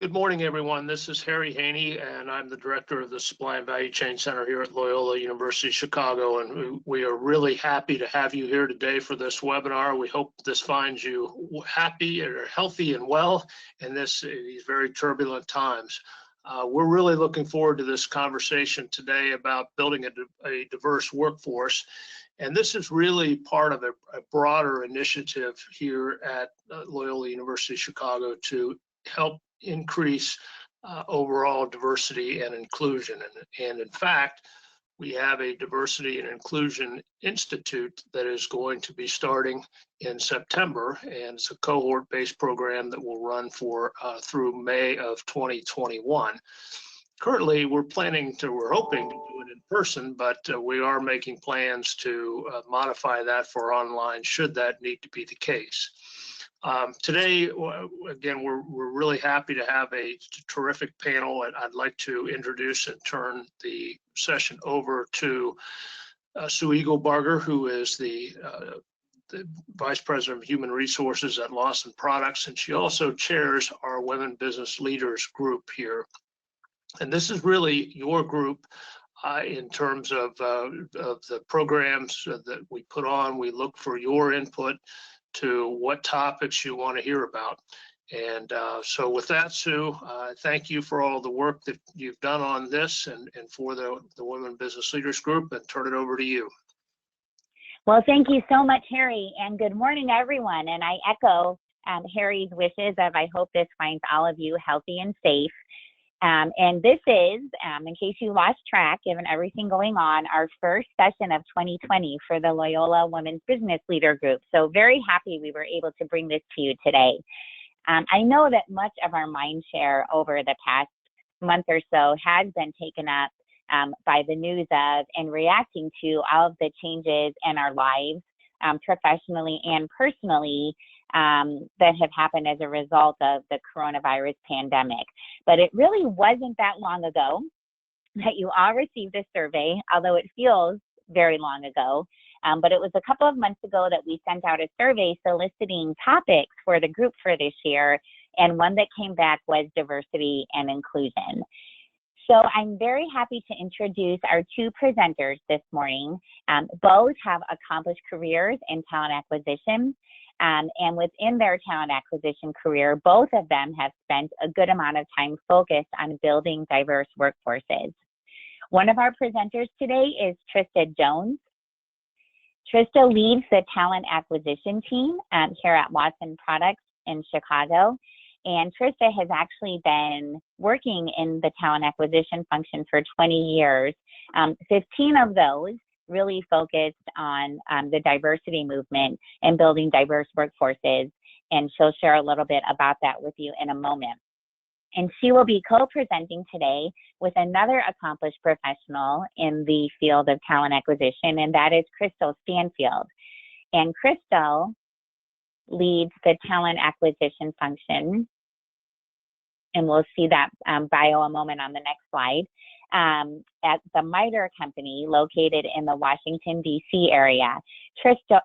Good morning, everyone. This is Harry Haney, and I'm the director of the Supply and Value Chain Center here at Loyola University Chicago. And we are really happy to have you here today for this webinar. We hope this finds you happy or healthy and well in these very turbulent times. We're really looking forward to this conversation today about building a diverse workforce. And this is really part of a broader initiative here at Loyola University Chicago to help increase overall diversity and inclusion. And in fact, we have a Diversity and Inclusion Institute that is going to be starting in September, and it's a cohort-based program that will run for through May of 2021. Currently, we're hoping to do it in person, but we are making plans to modify that for online should that need to be the case. Today, again, we're really happy to have a terrific panel, and I'd like to introduce and turn the session over to Sue Eaglebarger, who is the Vice President of Human Resources at Lawson Products, and she also chairs our Women Business Leaders group here. And this is really your group in terms of the programs that we put on. We look for your input to what topics you want to hear about. And so with that, Sue, thank you for all the work that you've done on this and for the Women Business Leaders Group, and turn it over to you. Well, thank you so much, Harry, and good morning, everyone. And I echo Harry's wishes of I hope this finds all of you healthy and safe. And this is, in case you lost track, given everything going on, our first session of 2020 for the Loyola Women's Business Leader Group. So very happy we were able to bring this to you today. I know that much of our mind share over the past month or so has been taken up by the news of and reacting to all of the changes in our lives, professionally and personally, that have happened as a result of the coronavirus pandemic. But it really wasn't that long ago that you all received a survey, although it feels very long ago. But it was a couple of months ago that we sent out a survey soliciting topics for the group for this year, and one that came back was diversity and inclusion. So I'm very happy to introduce our two presenters this morning. Both have accomplished careers in talent acquisition. And within their talent acquisition career, both of them have spent a good amount of time focused on building diverse workforces. One of our presenters today is Trista Jones. Trista leads the talent acquisition team here at Lawson Products in Chicago. And Trista has actually been working in the talent acquisition function for 20 years, 15 of those really focused on the diversity movement and building diverse workforces. And she'll share a little bit about that with you in a moment. And she will be co-presenting today with another accomplished professional in the field of talent acquisition, and that is Crystal Stanfield. And Crystal leads the talent acquisition function, and we'll see that bio a moment on the next slide, at the MITRE company located in the Washington, D.C. area. Crystal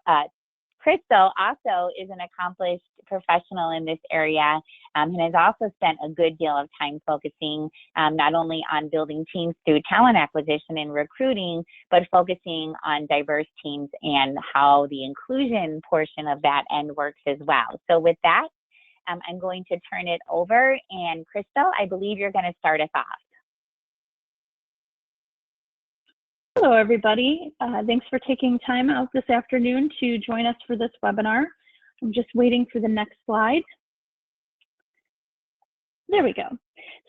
also is an accomplished professional in this area and has also spent a good deal of time focusing not only on building teams through talent acquisition and recruiting, but focusing on diverse teams and how the inclusion portion of that end works as well. So with that, I'm going to turn it over, and Crystal, I believe you're going to start us off. Hello, everybody. Thanks for taking time out this afternoon to join us for this webinar. I'm just waiting for the next slide. There we go.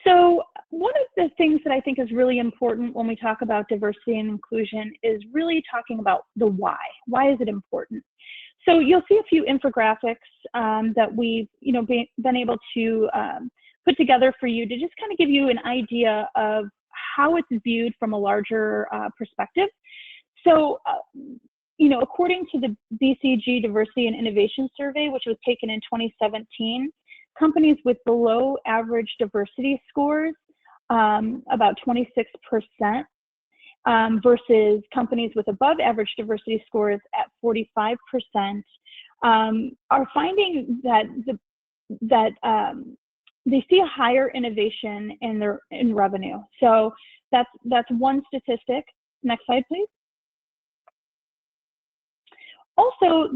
So one of the things that I think is really important when we talk about diversity and inclusion is really talking about the why. Why is it important? So you'll see a few infographics that we've been able to put together for you to just kind of give you an idea of how it's viewed from a larger perspective. So, according to the BCG Diversity and Innovation Survey, which was taken in 2017, companies with below average diversity scores, about 26%, versus companies with above average diversity scores at 45%, are finding that they see a higher innovation in revenue. So that's one statistic. Next slide, please. Also,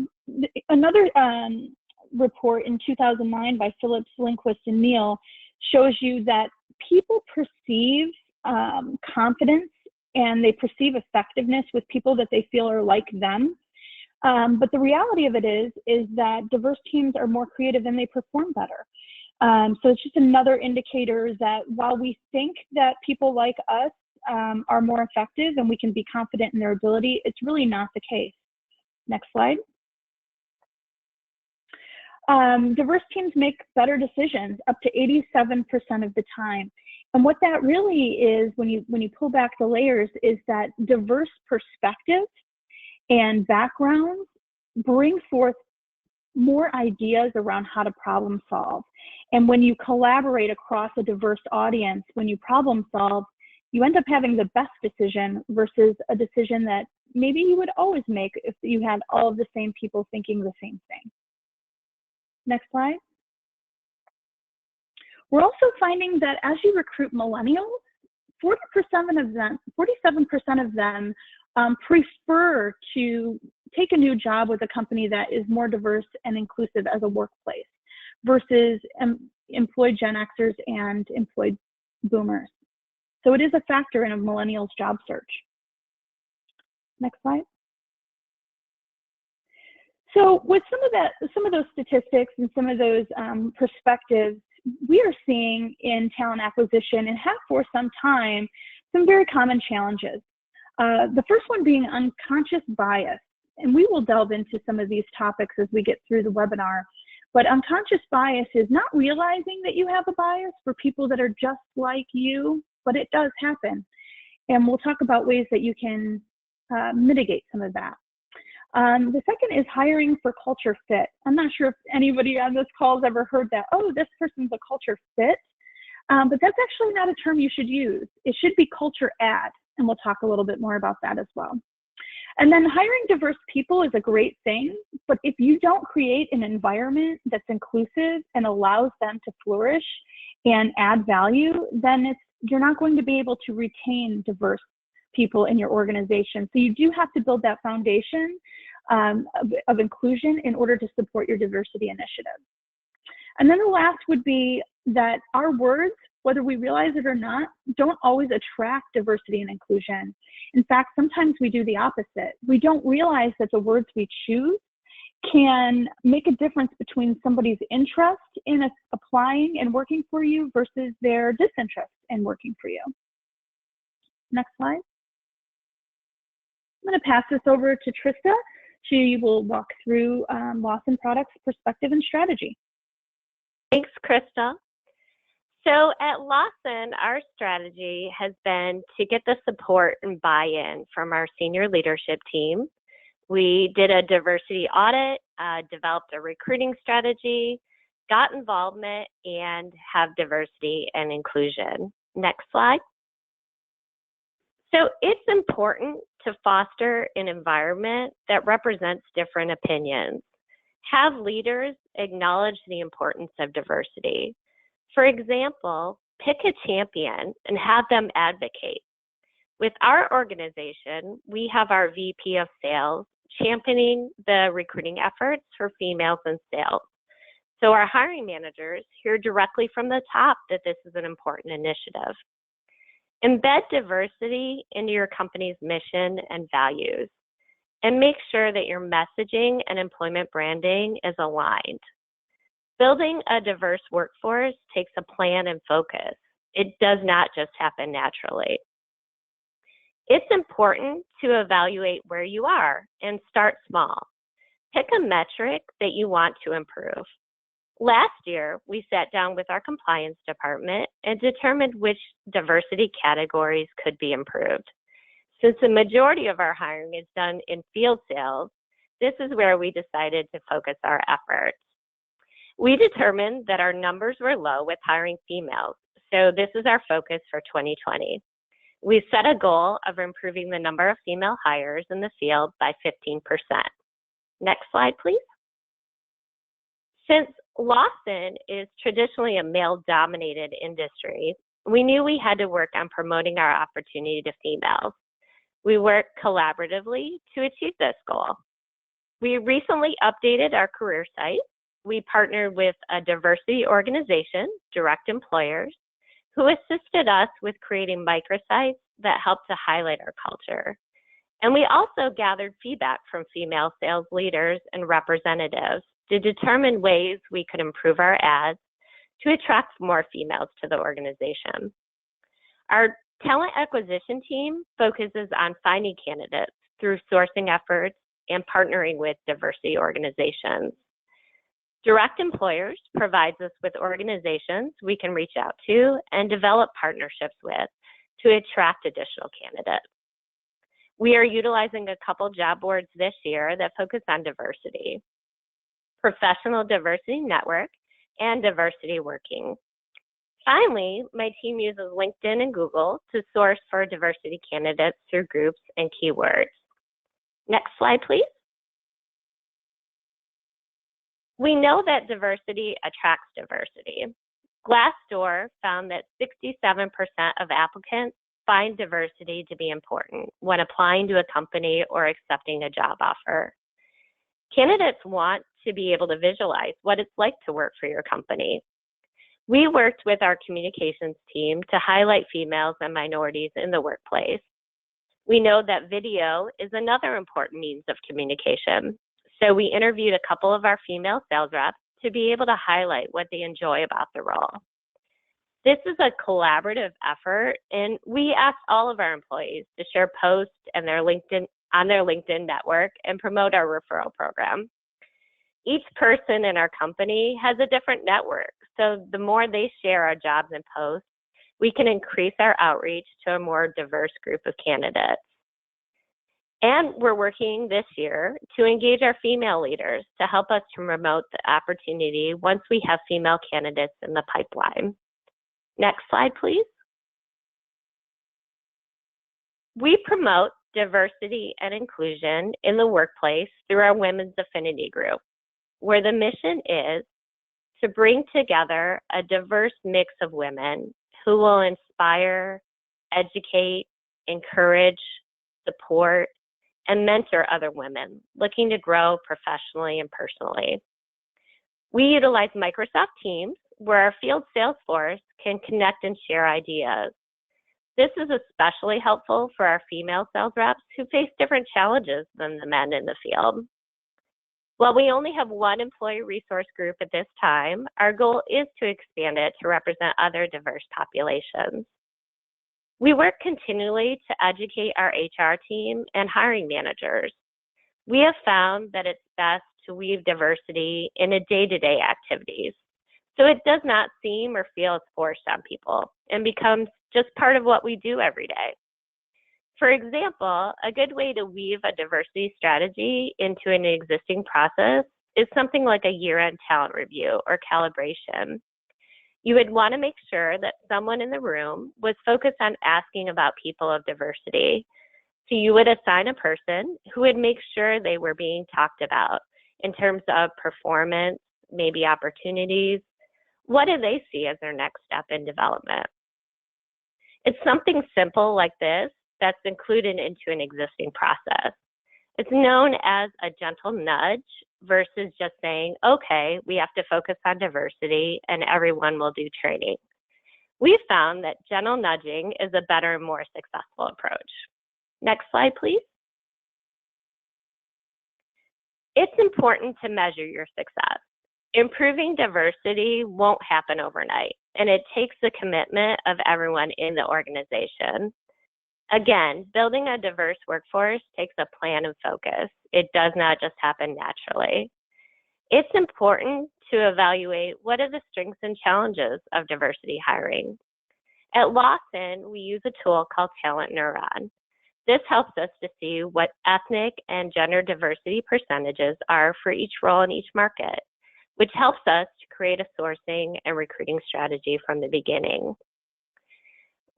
another report in 2009 by Phillips, Lindquist, and Neal shows you that people perceive confidence and they perceive effectiveness with people that they feel are like them. But the reality of it is that diverse teams are more creative and they perform better. So it's just another indicator that while we think that people like us are more effective and we can be confident in their ability, it's really not the case. Next slide. Diverse teams make better decisions up to 87% of the time. And what that really is, when you pull back the layers, is that diverse perspectives and backgrounds bring forth more ideas around how to problem solve. And when you collaborate across a diverse audience, when you problem solve, you end up having the best decision versus a decision that maybe you would always make if you had all of the same people thinking the same thing. Next slide. We're also finding that as you recruit millennials, 47% of them prefer to take a new job with a company that is more diverse and inclusive as a workplace versus employed Gen Xers and employed boomers. So it is a factor in a millennial's job search. Next slide. So with some of those statistics and some of those perspectives, we are seeing in talent acquisition, and have for some time, some very common challenges. The first one being unconscious bias, and we will delve into some of these topics as we get through the webinar. But unconscious bias is not realizing that you have a bias for people that are just like you, but it does happen. And we'll talk about ways that you can mitigate some of that. The second is hiring for culture fit. I'm not sure if anybody on this call has ever heard that, oh, this person's a culture fit, but that's actually not a term you should use. It should be culture add, and we'll talk a little bit more about that as well. And then hiring diverse people is a great thing, but if you don't create an environment that's inclusive and allows them to flourish and add value, then you're not going to be able to retain diverse people in your organization. So you do have to build that foundation of inclusion in order to support your diversity initiative. And then the last would be that our words, whether we realize it or not, don't always attract diversity and inclusion. In fact, sometimes we do the opposite. We don't realize that the words we choose can make a difference between somebody's interest in applying and working for you versus their disinterest in working for you. Next slide. I'm going to pass this over to Trista. She will walk through Lawson Products perspective and strategy. Thanks, Crystal. So at Lawson, our strategy has been to get the support and buy-in from our senior leadership team. We did a diversity audit, developed a recruiting strategy, got involvement, and have diversity and inclusion. Next slide. So it's important to foster an environment that represents different opinions. Have leaders acknowledge the importance of diversity. For example, pick a champion and have them advocate. With our organization, we have our VP of sales championing the recruiting efforts for females in sales. So our hiring managers hear directly from the top that this is an important initiative. Embed diversity into your company's mission and values, and make sure that your messaging and employment branding is aligned. Building a diverse workforce takes a plan and focus. It does not just happen naturally. It's important to evaluate where you are and start small. Pick a metric that you want to improve. Last year, we sat down with our compliance department and determined which diversity categories could be improved. Since the majority of our hiring is done in field sales, this is where we decided to focus our efforts. We determined that our numbers were low with hiring females, so this is our focus for 2020. We set a goal of improving the number of female hires in the field by 15%. Next slide, please. Since Lawson is traditionally a male-dominated industry. We knew we had to work on promoting our opportunity to females. We worked collaboratively to achieve this goal. We recently updated our career site. We partnered with a diversity organization, Direct Employers, who assisted us with creating microsites that help to highlight our culture. And we also gathered feedback from female sales leaders and representatives to determine ways we could improve our ads to attract more females to the organization. Our talent acquisition team focuses on finding candidates through sourcing efforts and partnering with diversity organizations. Direct Employers provides us with organizations we can reach out to and develop partnerships with to attract additional candidates. We are utilizing a couple job boards this year that focus on diversity: Professional Diversity Network and Diversity Working. Finally, my team uses LinkedIn and Google to source for diversity candidates through groups and keywords. Next slide, please. We know that diversity attracts diversity. Glassdoor found that 67% of applicants find diversity to be important when applying to a company or accepting a job offer. Candidates want to be able to visualize what it's like to work for your company. We worked with our communications team to highlight females and minorities in the workplace. We know that video is another important means of communication, so we interviewed a couple of our female sales reps to be able to highlight what they enjoy about the role. This is a collaborative effort, and we asked all of our employees to share posts on their LinkedIn network and promote our referral program. Each person in our company has a different network, so the more they share our jobs and posts, we can increase our outreach to a more diverse group of candidates. And we're working this year to engage our female leaders to help us to promote the opportunity once we have female candidates in the pipeline. Next slide, please. We promote diversity and inclusion in the workplace through our Women's Affinity Group, where the mission is to bring together a diverse mix of women who will inspire, educate, encourage, support, and mentor other women looking to grow professionally and personally. We utilize Microsoft Teams, where our field sales force can connect and share ideas. This is especially helpful for our female sales reps who face different challenges than the men in the field. While we only have one employee resource group at this time, our goal is to expand it to represent other diverse populations. We work continually to educate our HR team and hiring managers. We have found that it's best to weave diversity into day-to-day activities, so it does not seem or feel as forced on people and becomes just part of what we do every day. For example, a good way to weave a diversity strategy into an existing process is something like a year-end talent review or calibration. You would want to make sure that someone in the room was focused on asking about people of diversity. So you would assign a person who would make sure they were being talked about in terms of performance, maybe opportunities. What do they see as their next step in development? It's something simple like this that's included into an existing process. It's known as a gentle nudge versus just saying, okay, we have to focus on diversity and everyone will do training. We've found that gentle nudging is a better and more successful approach. Next slide, please. It's important to measure your success. Improving diversity won't happen overnight, and it takes the commitment of everyone in the organization. Again, building a diverse workforce takes a plan and focus. It does not just happen naturally. It's important to evaluate what are the strengths and challenges of diversity hiring. At Lawson, we use a tool called Talent Neuron. This helps us to see what ethnic and gender diversity percentages are for each role in each market, which helps us to create a sourcing and recruiting strategy from the beginning.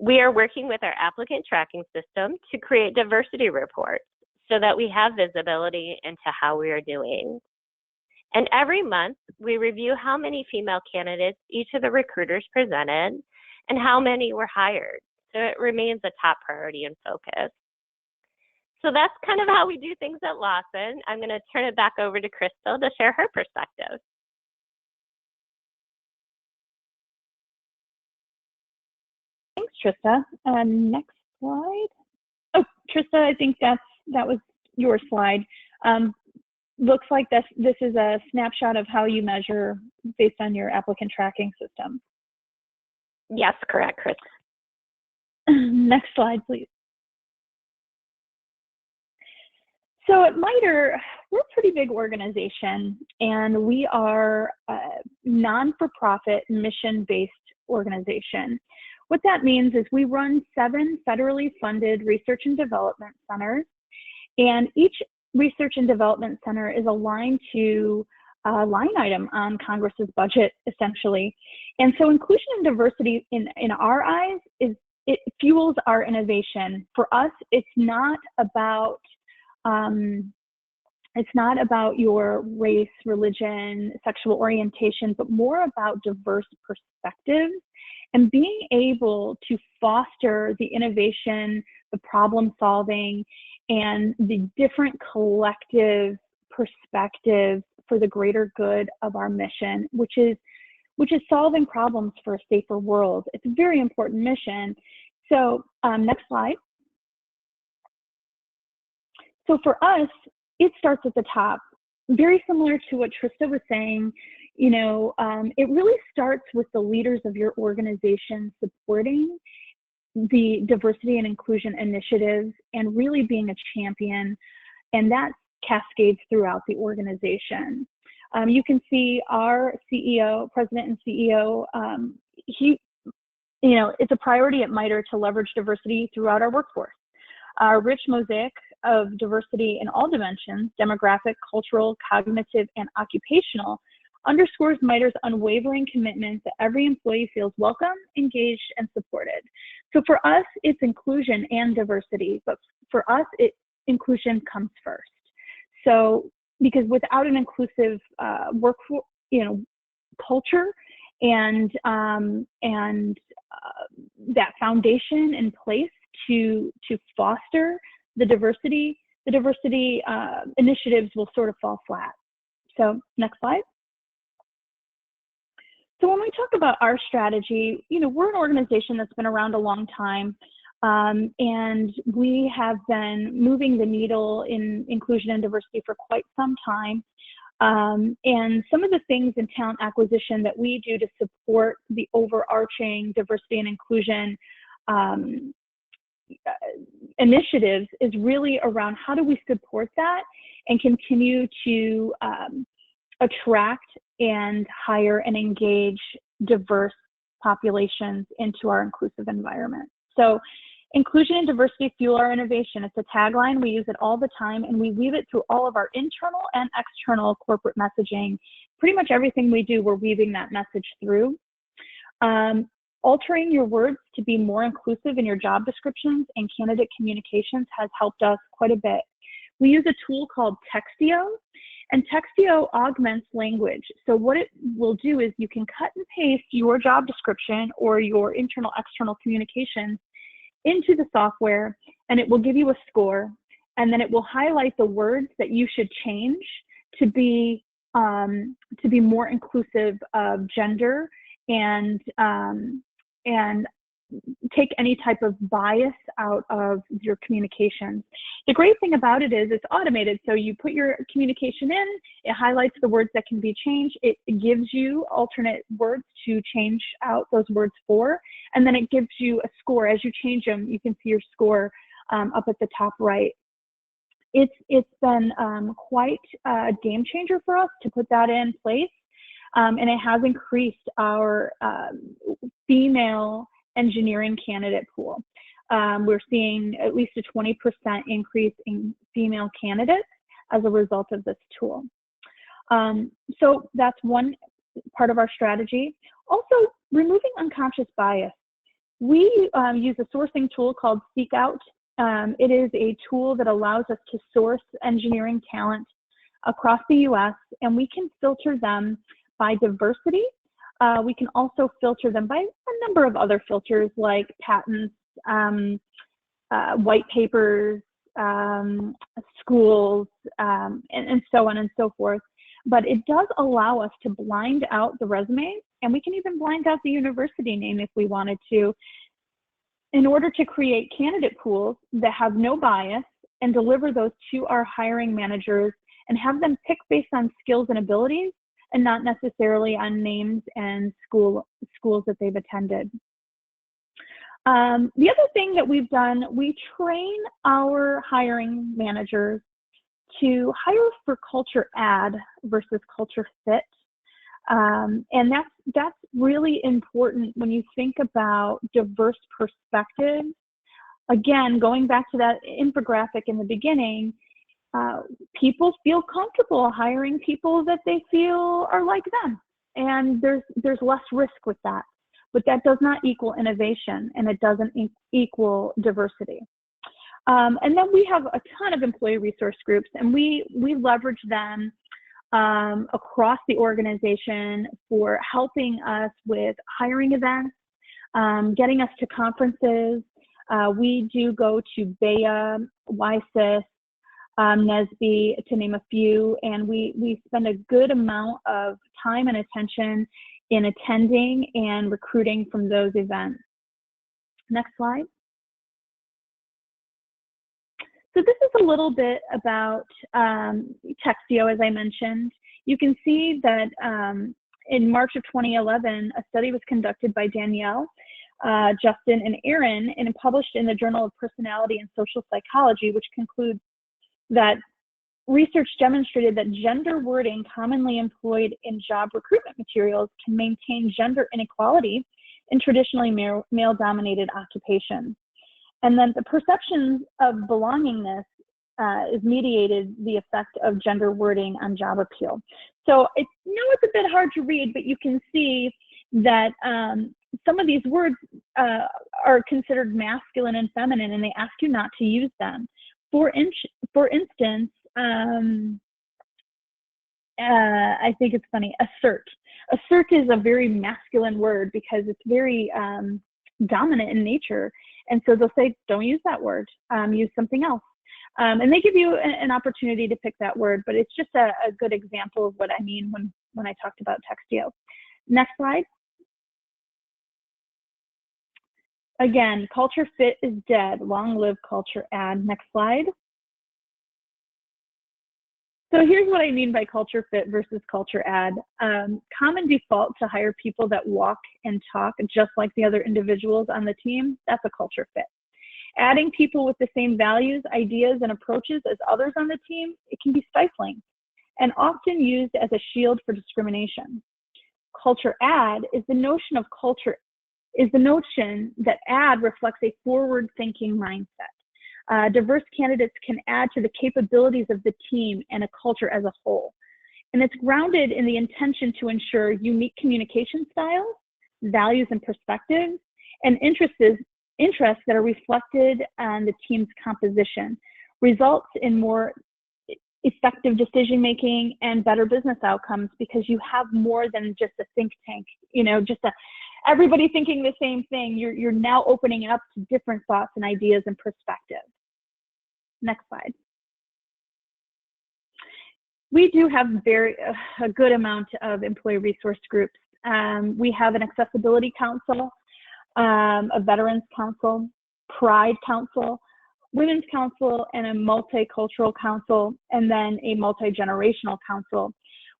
We are working with our applicant tracking system to create diversity reports so that we have visibility into how we are doing. And every month, we review how many female candidates each of the recruiters presented and how many were hired. So it remains a top priority and focus. So that's kind of how we do things at Lawson. I'm going to turn it back over to Crystal to share her perspective. Thanks, Trista. Next slide. Oh, Trista, I think that was your slide. Looks like this is a snapshot of how you measure based on your applicant tracking system. Yes, correct, Chris. Next slide, please. So at MITR, we're a pretty big organization, and we are a non-for-profit, mission-based organization. What that means is we run 7 federally funded research and development centers, and each research and development center is aligned to a line item on Congress's budget, essentially. And so inclusion and diversity in our eyes it fuels our innovation. For us, it's not about your race, religion, sexual orientation, but more about diverse perspectives and being able to foster the innovation, the problem solving, and the different collective perspectives for the greater good of our mission, which is solving problems for a safer world. It's a very important mission. So next slide. So for us, it starts at the top. Very similar to what Trista was saying, you know, it really starts with the leaders of your organization supporting the diversity and inclusion initiatives and really being a champion, and that cascades throughout the organization. You can see our CEO, president and CEO, it's a priority at MITR to leverage diversity throughout our workforce. Our rich mosaic of diversity in all dimensions, demographic, cultural, cognitive, and occupational, underscores MITR's unwavering commitment that every employee feels welcome, engaged, and supported. So for us, it's inclusion and diversity, but for us, inclusion comes first. So because without an inclusive workforce, culture and that foundation in place to foster the diversity initiatives will sort of fall flat. So next slide. So when we talk about our strategy, we're an organization that's been around a long time, and we have been moving the needle in inclusion and diversity for quite some time. And some of the things in talent acquisition that we do to support the overarching diversity and inclusion initiatives is really around how do we support that and continue to attract and hire and engage diverse populations into our inclusive environment. So inclusion and diversity fuel our innovation. It's a tagline. We use it all the time, and we weave it through all of our internal and external corporate messaging. Pretty much everything we do, we're weaving that message through. Altering your words to be more inclusive in your job descriptions and candidate communications has helped us quite a bit. We use a tool called Textio, and Textio augments language. So what it will do is you can cut and paste your job description or your internal, external communications into the software, and it will give you a score, and then it will highlight the words that you should change to be more inclusive of gender and take any type of bias out of your communications. The great thing about it is it's automated. So you put your communication in, it highlights the words that can be changed. It gives you alternate words to change out those words for, and then it gives you a score. As you change them, you can see your score up at the top right. It's been quite a game changer for us to put that in place, and it has increased our female engineering candidate pool. We're seeing at least a 20% increase in female candidates as a result of this tool. So that's one part of our strategy. Also, removing unconscious bias. We use a sourcing tool called Seek Out. It is a tool that allows us to source engineering talent across the US, and we can filter them by diversity. We can also filter them by a number of other filters like patents, white papers, schools, and so on and so forth. But it does allow us to blind out the resume, and we can even blind out the university name if we wanted to, in order to create candidate pools that have no bias and deliver those to our hiring managers and have them pick based on skills and abilities and not necessarily on names and schools that they've attended. The other thing that we've done, we train our hiring managers to hire for culture add versus culture fit. And that's really important when you think about diverse perspectives. Again, going back to that infographic in the beginning, people feel comfortable hiring people that they feel are like them. And there's less risk with that. But that does not equal innovation, and it doesn't equal diversity. And then we have a ton of employee resource groups, and we leverage them across the organization for helping us with hiring events, getting us to conferences. We do go to BEA, YSIS, NSBE, to name a few, and we spend a good amount of time and attention in attending and recruiting from those events. Next slide. So this is a little bit about Textio, as I mentioned. You can see that in March of 2011, a study was conducted by Danielle, Justin, and Aaron, and published in the Journal of Personality and Social Psychology, which concludes that research demonstrated that gender wording commonly employed in job recruitment materials can maintain gender inequality in traditionally male-dominated occupations. And then the perception of belongingness is mediated the effect of gender wording on job appeal. So it's a bit hard to read, but you can see that some of these words are considered masculine and feminine, and they ask you not to use them. For instance, I think it's funny, assert. Assert is a very masculine word because it's very dominant in nature. And so they'll say, don't use that word, use something else. And they give you an opportunity to pick that word, but it's just a good example of what I mean when I talked about Textio. Next slide. Again, culture fit is dead. Long live culture add. Next slide. So here's what I mean by culture fit versus culture add. Common default to hire people that walk and talk just like the other individuals on the team, that's a culture fit. Adding people with the same values, ideas, and approaches as others on the team, it can be stifling and often used as a shield for discrimination. Culture add is the notion that add reflects a forward-thinking mindset. Diverse candidates can add to the capabilities of the team and a culture as a whole. And it's grounded in the intention to ensure unique communication styles, values and perspectives, and interests that are reflected on the team's composition, results in more effective decision-making and better business outcomes because you have more than just a think tank, everybody thinking the same thing. You're now opening it up to different thoughts and ideas and perspectives. Next slide. We do have a good amount of employee resource groups. We have an accessibility council, a veterans council, pride council, women's council, and a multicultural council, and then a multi-generational council.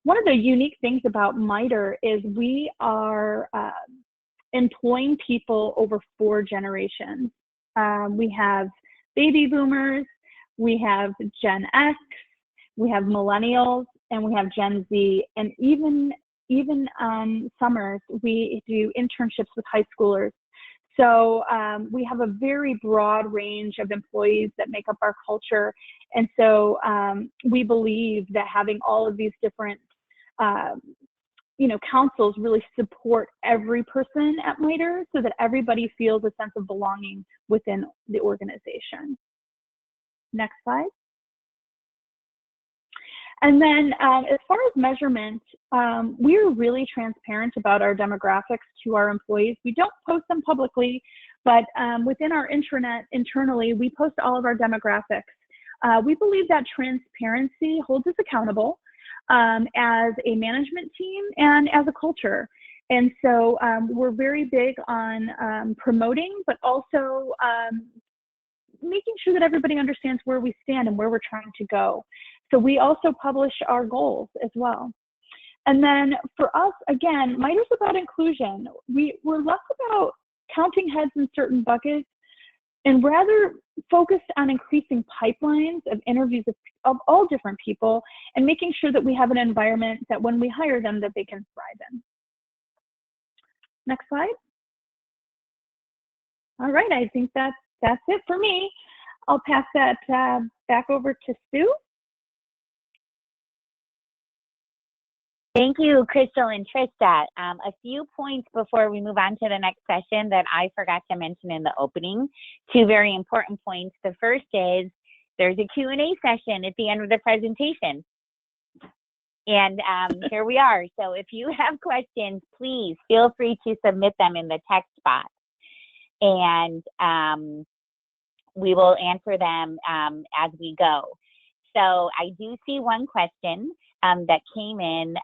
One of the unique things about MITR is we are employing people over 4 generations. We have baby boomers, we have Gen X, we have millennials, and we have Gen Z, and even summers, we do internships with high schoolers. So we have a very broad range of employees that make up our culture. And so we believe that having all of these different councils really support every person at MITR so that everybody feels a sense of belonging within the organization. Next slide. And then as far as measurement, we're really transparent about our demographics to our employees. We don't post them publicly, but within our intranet internally, we post all of our demographics. We believe that transparency holds us accountable as a management team and as a culture. And so we're very big on promoting, but also making sure that everybody understands where we stand and where we're trying to go. So we also publish our goals as well. And then for us, again, MITRE'S about inclusion. We're less about counting heads in certain buckets and rather focused on increasing pipelines of interviews of all different people and making sure that we have an environment that when we hire them, that they can thrive in. Next slide. All right, I think that's it for me. I'll pass that back over to Sue. Thank you, Crystal and Trista. A few points before we move on to the next session that I forgot to mention in the opening. Two very important points. The first is there's a Q&A session at the end of the presentation. And here we are. So if you have questions, please feel free to submit them in the text box. And we will answer them as we go. So I do see one question that came in.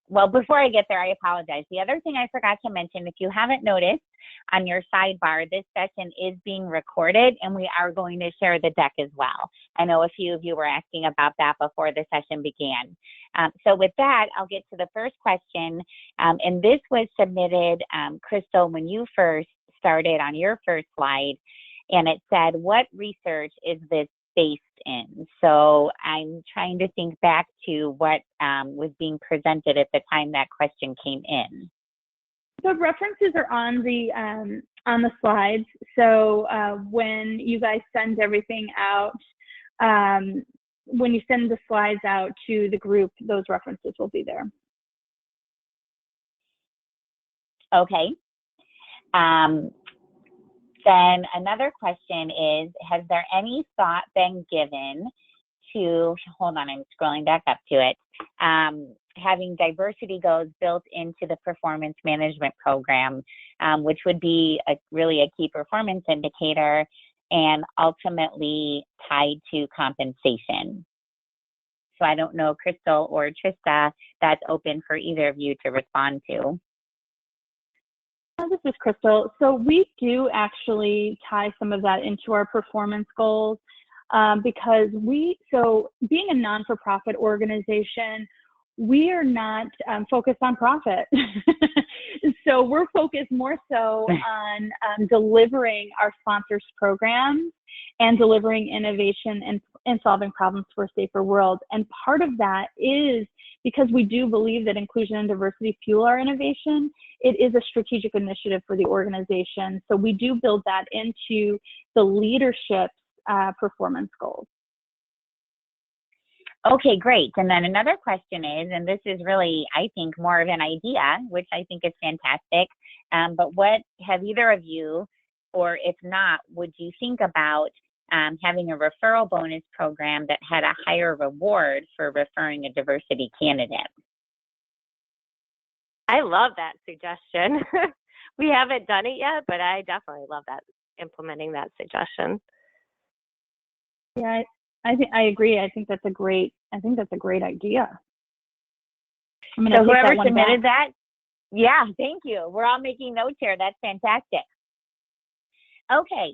Well, before I get there, I apologize. The other thing I forgot to mention, if you haven't noticed on your sidebar, this session is being recorded and we are going to share the deck as well. I know a few of you were asking about that before the session began. So with that, I'll get to the first question. And this was submitted, Crystal, when you first started on your first slide, and it said, what research is this based in? So I'm trying to think back to what was being presented at the time that question came in. The references are on the slides. So when you guys send everything out, when you send the slides out to the group, those references will be there. Okay. Then another question is, has there any thought been given to, hold on, I'm scrolling back up to it, having diversity goals built into the performance management program, which would be really a key performance indicator and ultimately tied to compensation? So I don't know, Crystal or Trista, that's open for either of you to respond to. This is Crystal. So we do actually tie some of that into our performance goals because so being a non-for-profit organization, we are not focused on profit. So we're focused more so on delivering our sponsors programs and delivering innovation and solving problems for a safer world. And part of that is because we do believe that inclusion and diversity fuel our innovation. It is a strategic initiative for the organization. So we do build that into the leadership's performance goals. Okay, great. And then another question is, and this is really, I think, more of an idea, which I think is fantastic, but what have either of you, or if not, would you think about having a referral bonus program that had a higher reward for referring a diversity candidate? I love that suggestion. We haven't done it yet, but I definitely love that, implementing that suggestion. Yeah, I agree. I think that's a great idea. So whoever submitted that, yeah, thank you. We're all making notes here. That's fantastic. Okay,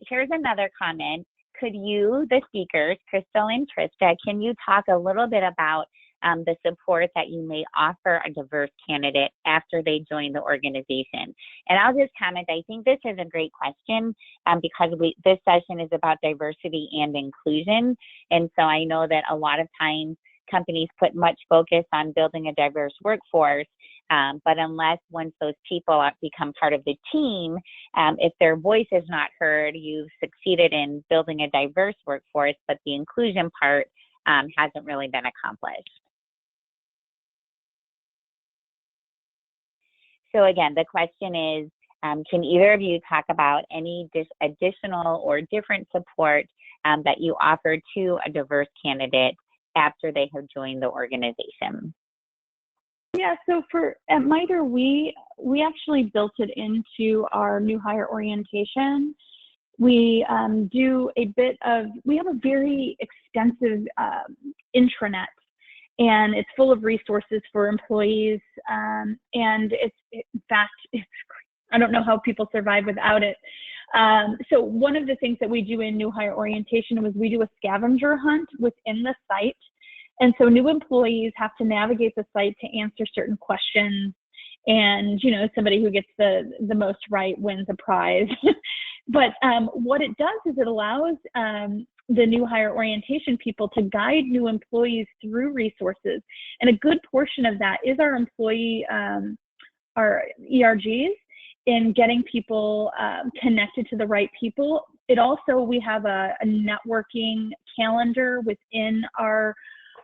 here's another comment. Could you, the speakers, Crystal and Trista, can you talk a little bit about the support that you may offer a diverse candidate after they join the organization? And I'll just comment, I think this is a great question because this session is about diversity and inclusion. And so I know that a lot of times companies put much focus on building a diverse workforce, but unless once those people become part of the team, if their voice is not heard, you've succeeded in building a diverse workforce, but the inclusion part hasn't really been accomplished. So again, the question is, can either of you talk about any additional or different support that you offer to a diverse candidate after they have joined the organization? Yeah, so at MITRE, we actually built it into our new hire orientation. We we have a very extensive intranet, and it's full of resources for employees. And in fact, I don't know how people survive without it. So one of the things that we do in new hire orientation was we do a scavenger hunt within the site. And so new employees have to navigate the site to answer certain questions. And, somebody who gets the most right wins a prize. But what it does is it allows the new hire orientation people to guide new employees through resources. And a good portion of that is our employee, our ERGs, in getting people connected to the right people. We have a networking calendar within our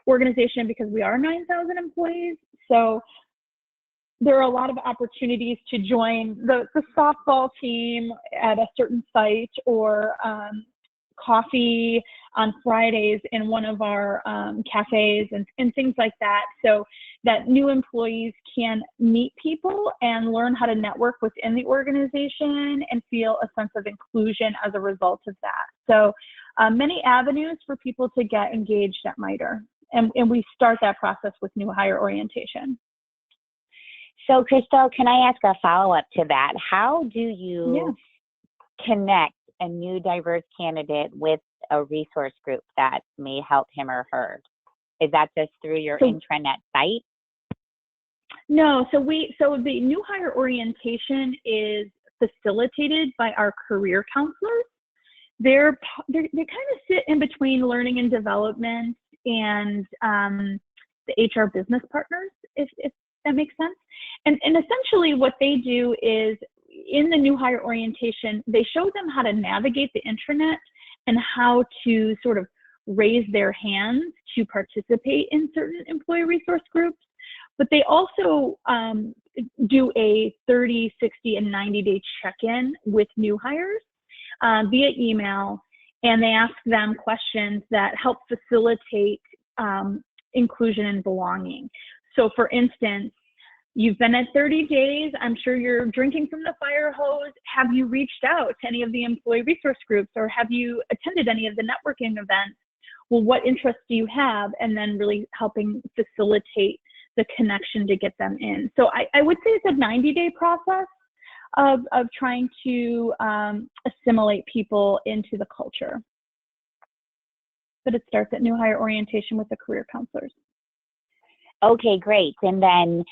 organization because we are 9,000 employees. So there are a lot of opportunities to join the softball team at a certain site, or coffee on Fridays in one of our cafes and things like that, so that new employees can meet people and learn how to network within the organization and feel a sense of inclusion as a result of that. So many avenues for people to get engaged at MITRE. And we start that process with new hire orientation. So, Crystal, can I ask a follow-up to that? How do you connect a new diverse candidate with a resource group that may help him or her? Is that just through your intranet site? No, so the new hire orientation is facilitated by our career counselors. They kind of sit in between learning and development and the HR business partners, if that makes sense. And essentially what they do is, in the new hire orientation, they show them how to navigate the intranet and how to sort of raise their hands to participate in certain employee resource groups. But they also do a 30, 60, and 90-day check-in with new hires via email, and they ask them questions that help facilitate inclusion and belonging. So for instance, you've been at 30 days, I'm sure you're drinking from the fire hose. Have you reached out to any of the employee resource groups, or have you attended any of the networking events? Well, what interests do you have? And then really helping facilitate the connection to get them in. So I would say it's a 90-day process of trying to assimilate people into the culture. But it starts at new hire orientation with the career counselors. Okay, great. And then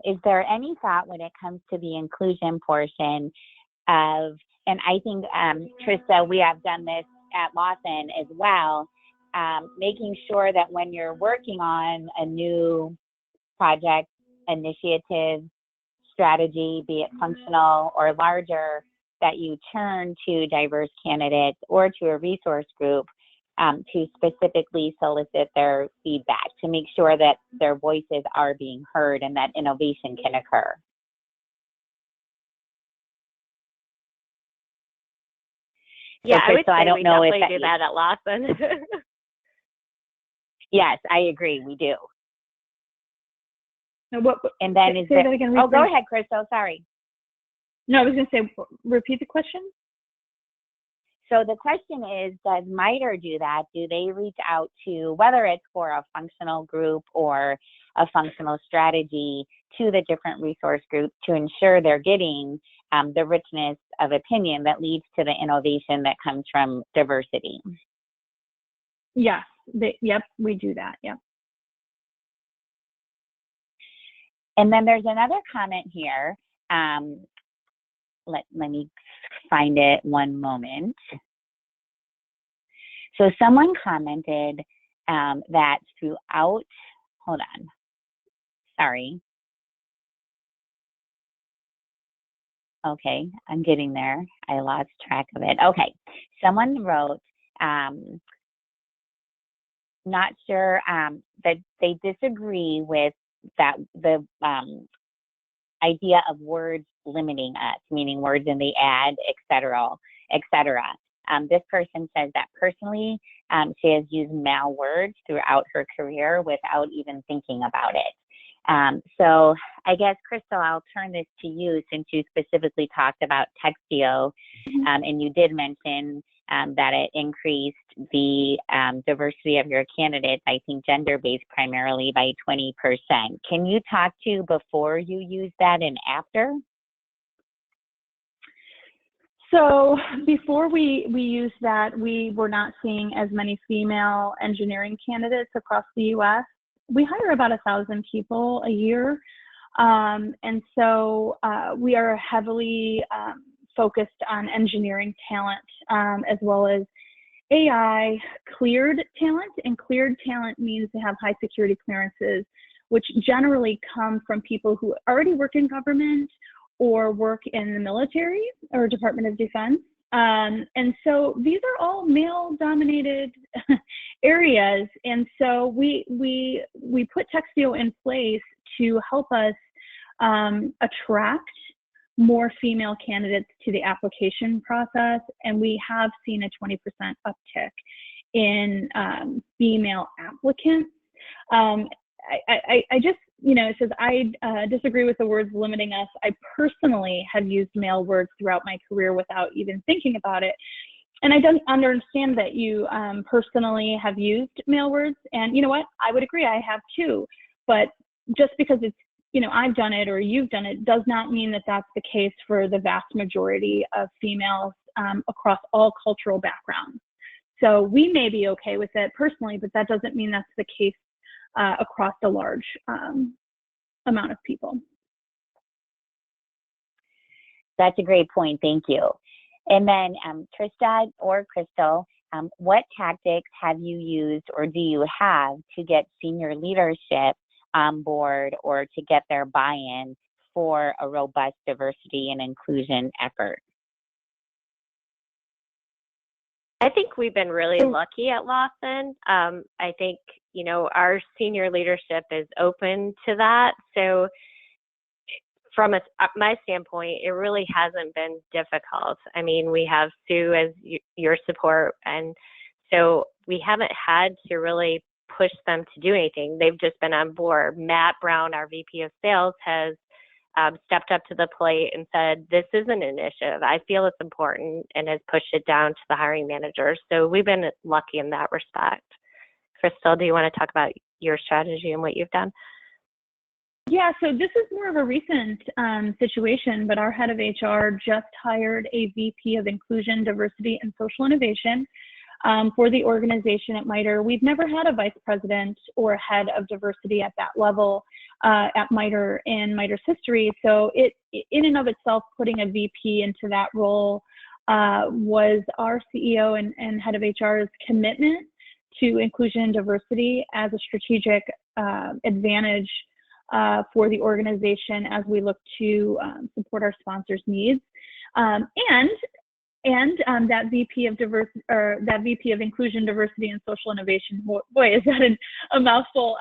is there any thought when it comes to the inclusion portion of, and I think, Trista, we have done this at Lawson as well, making sure that when you're working on a new project, initiative, strategy, be it functional or larger, that you turn to diverse candidates or to a resource group to specifically solicit their feedback, to make sure that their voices are being heard and that innovation can occur. Yeah, so, Crystal, I would say we definitely do that at Lawson. Yes, I agree, we do. And then is there, that again, oh, go ahead, Crystal, sorry. No, I was going to say, repeat the question. So the question is, does MITRE do that? Do they reach out to, whether it's for a functional group or a functional strategy, to the different resource groups to ensure they're getting the richness of opinion that leads to the innovation that comes from diversity? Yes, yep, we do that, yep. And then there's another comment here. Let me find it one moment. So someone commented that throughout, hold on, sorry. Okay, I'm getting there. I lost track of it. Okay, someone wrote, not sure that they disagree with that the idea of words limiting us, meaning words in the ad, et cetera, et cetera. This person says that personally, she has used male words throughout her career without even thinking about it. So I guess, Crystal, I'll turn this to you since you specifically talked about Textio, and you did mention that it increased the diversity of your candidates, I think gender-based primarily, by 20%. Can you talk to before you used that and after? So before we used that, we were not seeing as many female engineering candidates across the U.S. We hire about 1,000 people a year. And so we are heavily focused on engineering talent, as well as AI cleared talent. And cleared talent means to have high security clearances, which generally come from people who already work in government or work in the military or Department of Defense. And so these are all male-dominated areas. And so we put Textio in place to help us attract more female candidates to the application process. And we have seen a 20% uptick in female applicants. I just, it says, I disagree with the words limiting us. I personally have used male words throughout my career without even thinking about it. And I don't understand that you personally have used male words. And you know what? I would agree, I have too. But just because it's, I've done it or you've done it does not mean that that's the case for the vast majority of females across all cultural backgrounds. So we may be okay with it personally, but that doesn't mean that's the case across a large amount of people. That's a great point. Thank you. And then Trista or Crystal, what tactics have you used or do you have to get senior leadership on board or to get their buy-in for a robust diversity and inclusion effort? I think we've been really lucky at Lawson. I think, our senior leadership is open to that. So from my standpoint, it really hasn't been difficult. I mean, we have Sue as your support, and so we haven't had to really push them to do anything. They've just been on board. Matt Brown, our VP of Sales, has stepped up to the plate and said, this is an initiative. I feel it's important, and has pushed it down to the hiring managers. So we've been lucky in that respect. Crystal, do you want to talk about your strategy and what you've done? Yeah, so this is more of a recent situation, but our head of HR just hired a VP of Inclusion, Diversity, and Social Innovation for the organization at MITRE. We've never had a vice president or head of diversity at that level at MITRE in MITRE's history. So it, in and of itself, putting a VP into that role was our CEO and head of HR's commitment to inclusion and diversity as a strategic advantage for the organization as we look to support our sponsors' needs. And that VP of that VP of Inclusion, Diversity, and Social Innovation, boy, is that a mouthful,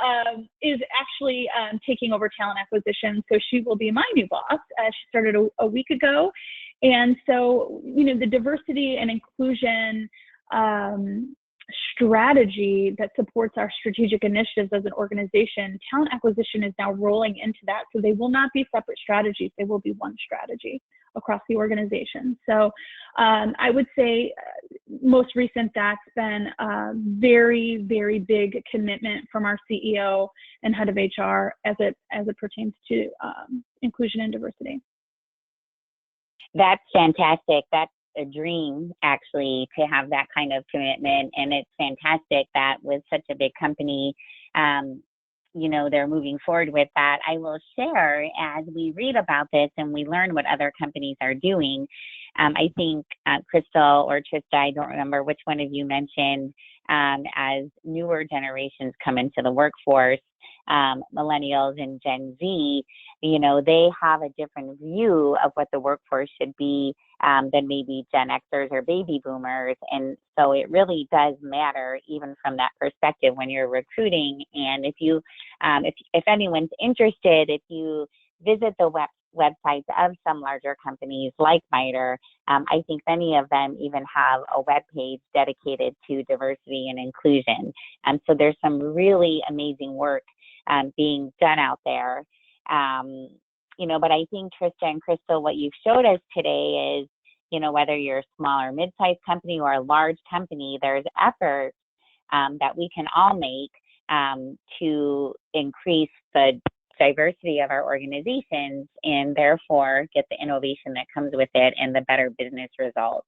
is actually taking over talent acquisition. So she will be my new boss. She started a week ago. And so, the diversity and inclusion strategy that supports our strategic initiatives as an organization, talent acquisition is now rolling into that. So they will not be separate strategies. They will be one strategy across the organization. So I would say most recent, that's been a very, very big commitment from our CEO and head of HR as it pertains to inclusion and diversity. That's fantastic. That's a dream, actually, to have that kind of commitment. And it's fantastic that with such a big company, they're moving forward with that. I will share as we read about this and we learn what other companies are doing. I think Crystal or Trista, I don't remember which one of you mentioned, as newer generations come into the workforce, millennials and Gen Z, they have a different view of what the workforce should be than maybe Gen Xers or baby boomers. And so it really does matter even from that perspective when you're recruiting. And if you, if anyone's interested, if you visit the websites of some larger companies like MITRE. I think many of them even have a web page dedicated to diversity and inclusion. So there's some really amazing work being done out there. But I think Trista and Crystal, what you've showed us today is, whether you're a small or mid-sized company or a large company, there's efforts that we can all make to increase the diversity of our organizations and therefore get the innovation that comes with it and the better business results.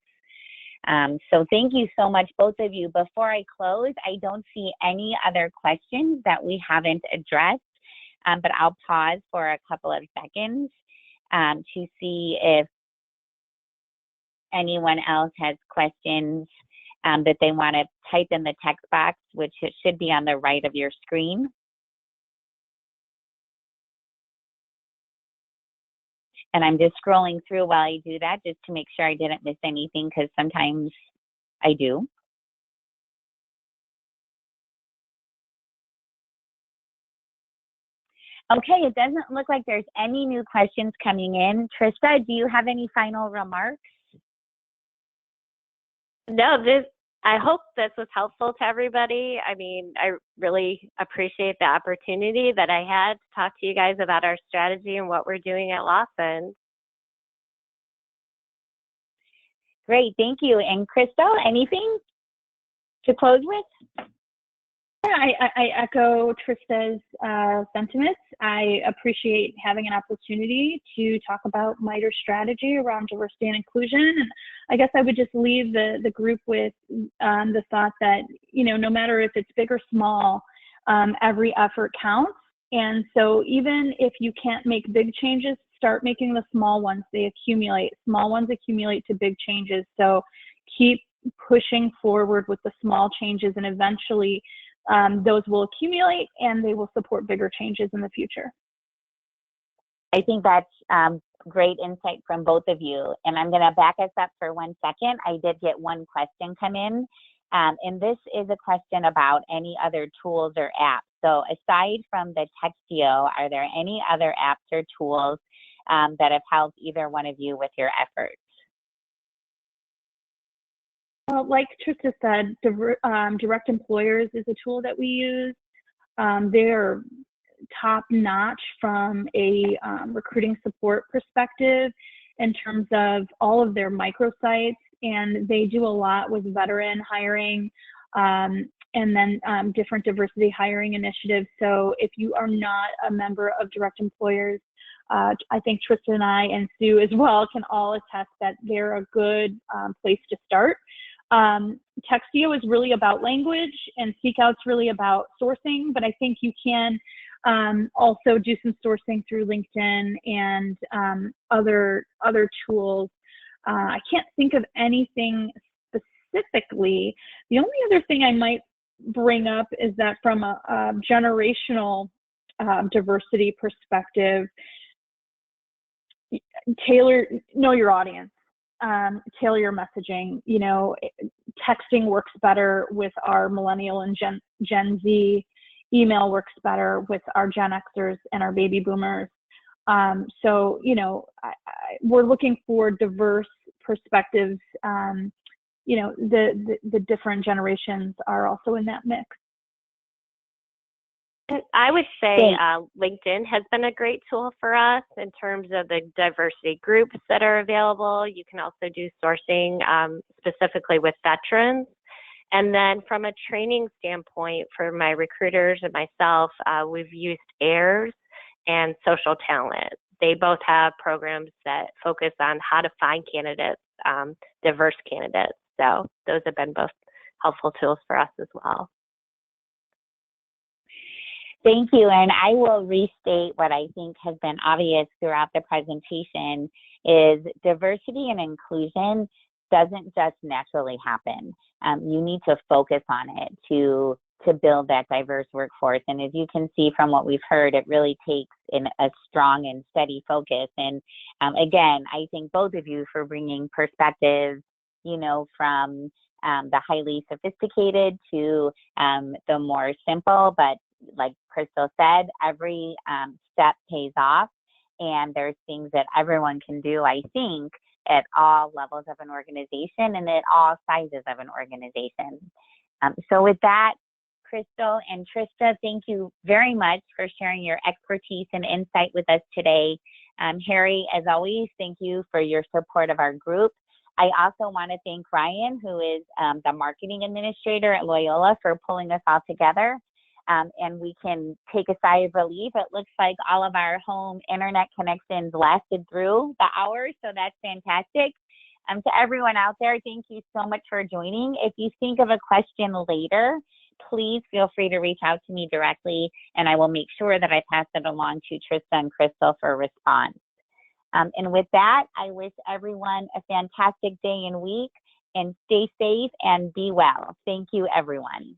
So thank you so much, both of you. Before I close, I don't see any other questions that we haven't addressed, but I'll pause for a couple of seconds to see if anyone else has questions that they want to type in the text box, which it should be on the right of your screen. And I'm just scrolling through while I do that, just to make sure I didn't miss anything, because sometimes I do. Okay, it doesn't look like there's any new questions coming in. Trista, do you have any final remarks? No, I hope this was helpful to everybody. I mean, I really appreciate the opportunity that I had to talk to you guys about our strategy and what we're doing at Lawson. Great, thank you. And Crystal, anything to close with? Yeah, I echo Trista's sentiments. I appreciate having an opportunity to talk about MITRE's strategy around diversity and inclusion. And I guess I would just leave the group with the thought that, no matter if it's big or small, every effort counts. And so even if you can't make big changes, start making the small ones. They accumulate. Small ones accumulate to big changes. So keep pushing forward with the small changes, and eventually those will accumulate and they will support bigger changes in the future. I think that's great insight from both of you. And I'm going to back us up for 1 second. I did get one question come in, and this is a question about any other tools or apps. So aside from the Textio, are there any other apps or tools that have helped either one of you with your efforts? Like Trista said, Direct Employers is a tool that we use. They're top-notch from a recruiting support perspective in terms of all of their microsites, and they do a lot with veteran hiring and then different diversity hiring initiatives. So if you are not a member of Direct Employers, I think Trista and I and Sue as well can all attest that they're a good place to start. Textio is really about language, and Seek Out's really about sourcing, but I think you can also do some sourcing through LinkedIn and other tools. I can't think of anything specifically. The only other thing I might bring up is that from a generational diversity perspective, know your audience. Tailor your messaging. Texting works better with our millennial and Gen Z. Email works better with our Gen Xers and our baby boomers. So, we're looking for diverse perspectives. The different generations are also in that mix. I would say LinkedIn has been a great tool for us in terms of the diversity groups that are available. You can also do sourcing specifically with veterans. And then from a training standpoint for my recruiters and myself, we've used AIRS and Social Talent. They both have programs that focus on how to find candidates, diverse candidates. So those have been both helpful tools for us as well. Thank you, and I will restate what I think has been obvious throughout the presentation is diversity and inclusion doesn't just naturally happen. You need to focus on it to build that diverse workforce. And as you can see from what we've heard, it really takes a strong and steady focus. And again, I thank both of you for bringing perspectives, from the highly sophisticated to the more simple, but like Crystal said, every step pays off. And there's things that everyone can do, I think, at all levels of an organization and at all sizes of an organization. So with that, Crystal and Trista, thank you very much for sharing your expertise and insight with us today. Harry, as always, thank you for your support of our group. I also want to thank Ryan, who is the marketing administrator at Loyola, for pulling us all together. And we can take a sigh of relief. It looks like all of our home internet connections lasted through the hours, so that's fantastic. To everyone out there, thank you so much for joining. If you think of a question later, please feel free to reach out to me directly, and I will make sure that I pass it along to Trista and Crystal for a response. And with that, I wish everyone a fantastic day and week, and stay safe and be well. Thank you, everyone.